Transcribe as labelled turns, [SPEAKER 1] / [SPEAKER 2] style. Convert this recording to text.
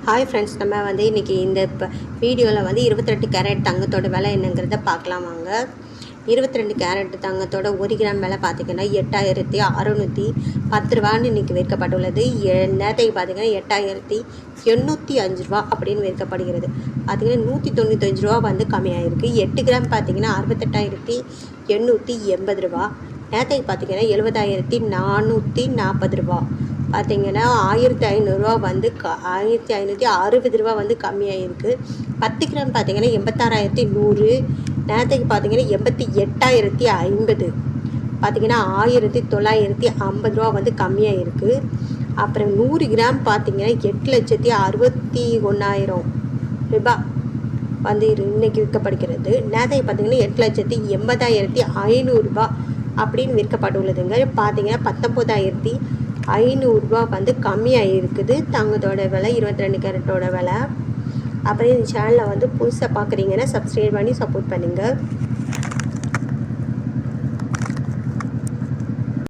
[SPEAKER 1] Hi friends, நம்ம வந்து இன்றைக்கி இந்த வீடியோவில் வந்து 22 கேரட் தங்கத்தோட விலை என்னங்கிறத பார்க்கலாம் வாங்க. 22 கேரட் தங்கத்தோட 1 கிராம் விலை பார்த்திங்கன்னா 8610 ரூபான்னு இன்றைக்கி விற்கப்பட்டுள்ளது. நேரத்தைக்கு பார்த்திங்கன்னா 8805 ரூபா அப்படின்னு விற்கப்படுகிறது. பார்த்திங்கன்னா 195 ரூபா வந்து கம்மியாகிருக்கு. 8 கிராம் பார்த்திங்கன்னா 68,880 ரூபா. நேரத்தைக்கு பார்த்திங்கன்னா 70,440 ரூபா. பார்த்திங்கன்னா 1500 வந்து 1560 ரூபா வந்து கம்மியாக இருக்குது. 10 கிராம் பார்த்திங்கன்னா 86,100. நேரத்துக்கு பார்த்திங்கன்னா 88,050. பார்த்திங்கன்னா 1950 ரூபா வந்து கம்மியாக இருக்குது. அப்புறம் 100 கிராம் பார்த்திங்கன்னா 8,61,000 ரூபா வந்து இன்றைக்கி விற்கப்படுகிறது. நேரத்துக்கு பார்த்திங்கன்னா 8,80,500 ரூபா அப்படின்னு விற்கப்பட்டுள்ளதுங்க. பார்த்திங்கன்னா 19,500 ரூபா வந்து கம்மியாக இருக்குது தங்கத்தோட விலை, 22 கேரட்டோட விலை. அப்புறம் இந்த சேனலை வந்து புதுசாக பார்க்குறீங்கன்னா சப்ஸ்கிரைப் பண்ணி சப்போர்ட் பண்ணுங்கள்.